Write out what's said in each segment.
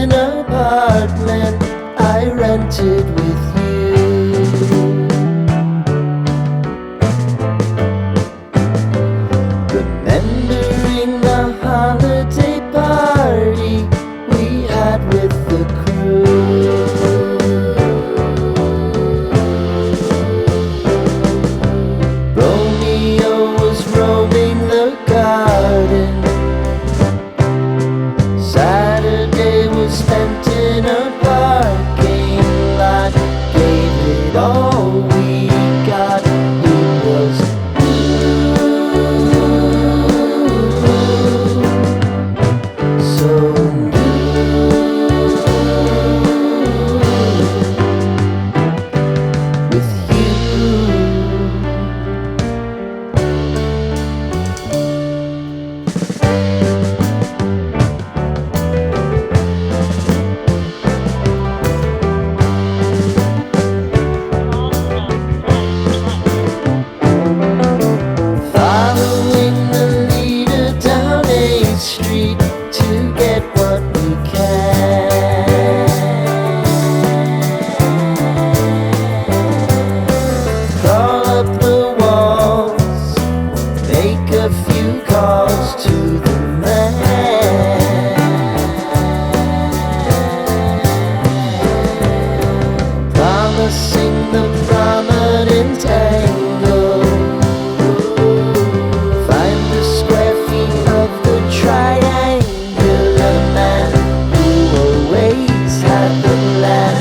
basement apartment I rented with you. Remembering the holiday party we had with the crew. Romeo was roaming the garden. Saturday was spent in a parking lot. Gave it all we got. It was so with you. Following the leader down 8th Street to get what we can. Crawl up the walls, make a few calls to the man. Promising the prominent angle. Find the square feet of the triangular man who always had the plan.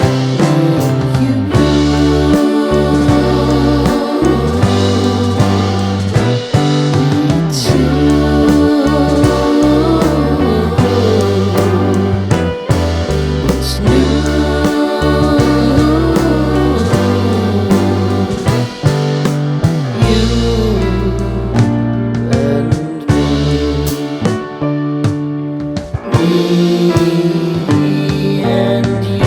What's new? Me and you.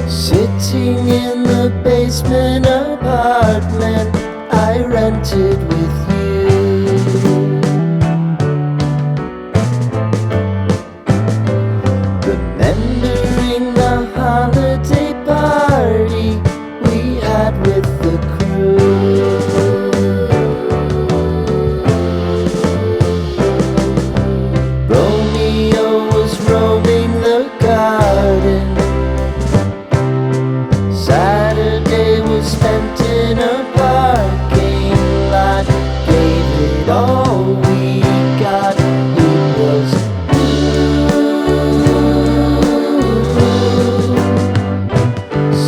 Sitting in the basement apartment I rented with you. Remembering the holiday party we had with the crew. Romeo was roaming the garden. Saturday was spent in a parking lot. Gave it all we got. It was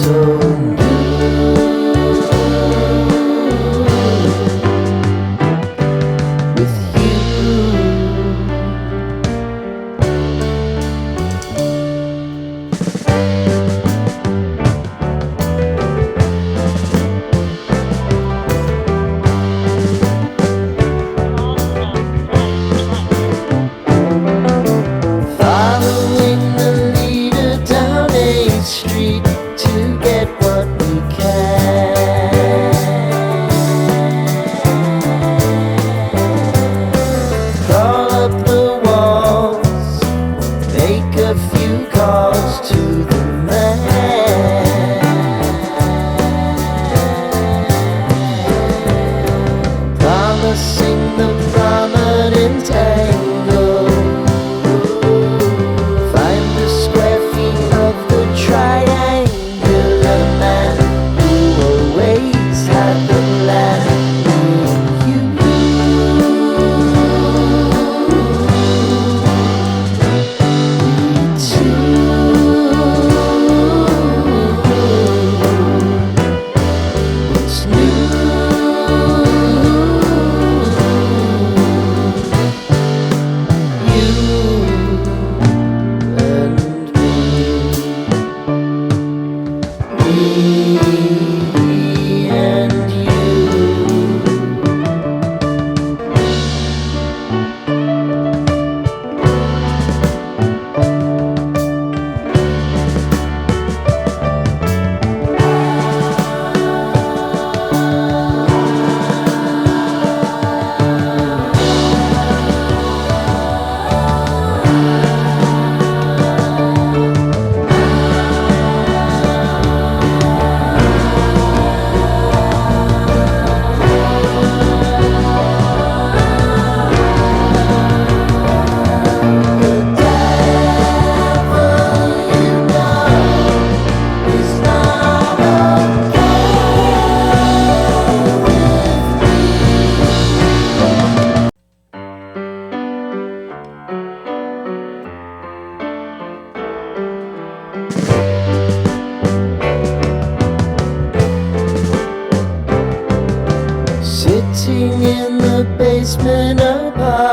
so with you.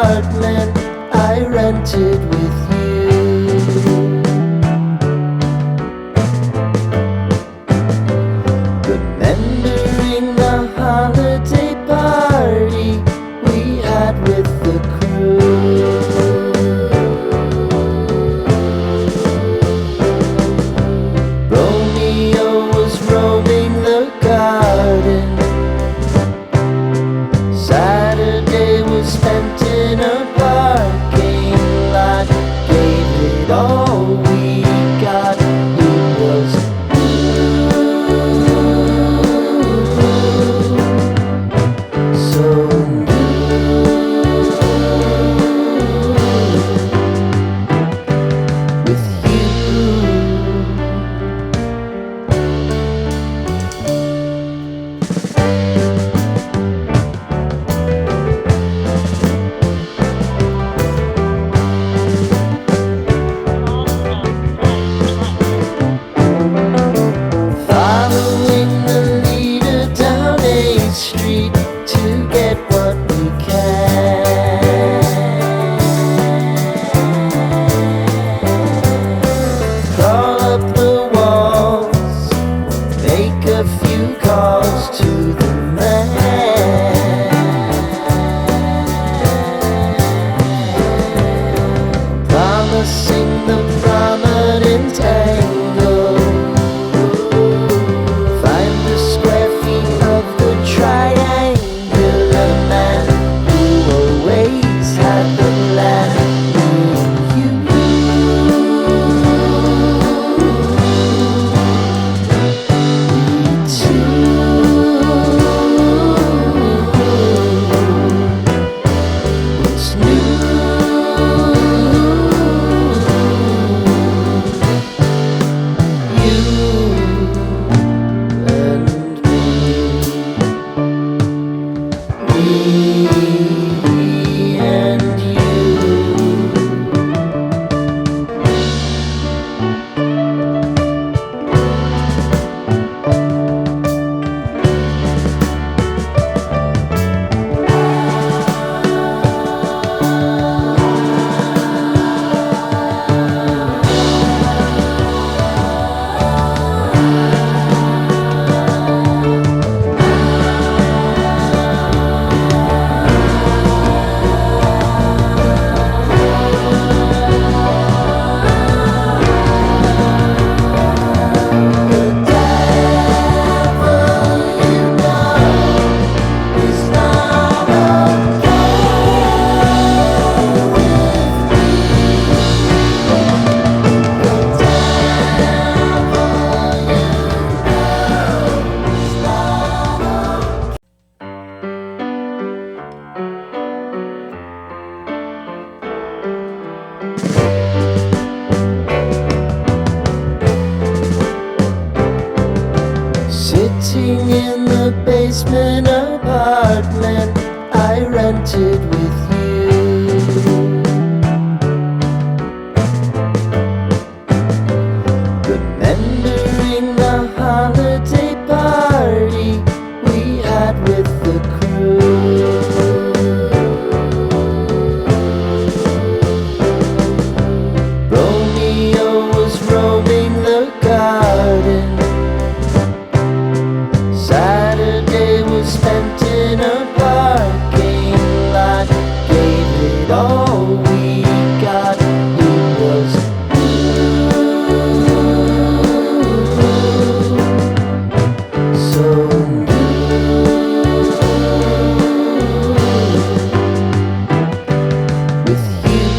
apartment I rented with you. Remembering the holiday party we had with the crew. Romeo was roaming the garden. Saturday was spent in a parking lot. Gave it all we got. It was so with you. Following the leader down 8th Street to get what we can. Crawl up the walls, make a few calls to the man. Promising the prominent angle. Find the square feet of the triangular man who always had the land. You what's new? You and me, and you. Sitting in the basement apartment I rented with you. Remembering the holiday party we had with the crew. Romeo was roaming the garden. Saturday was spent in a parking lot. Gave it all we got. It was so with you.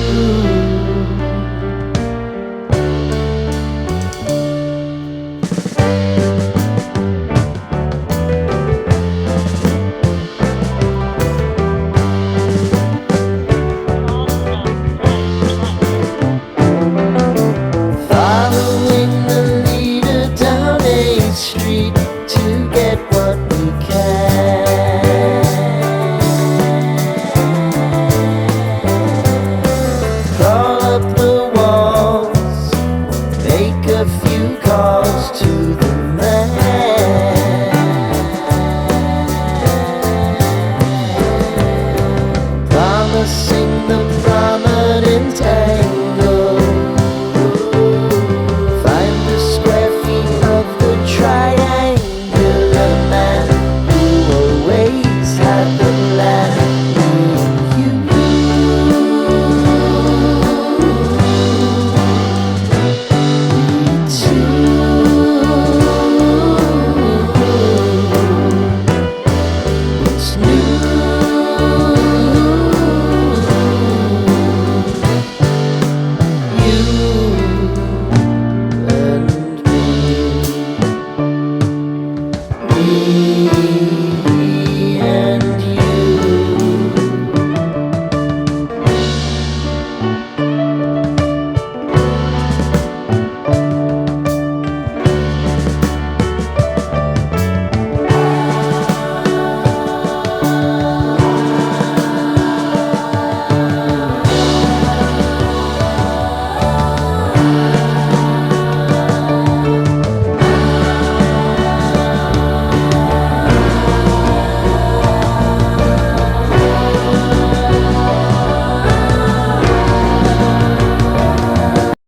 the prominent egg.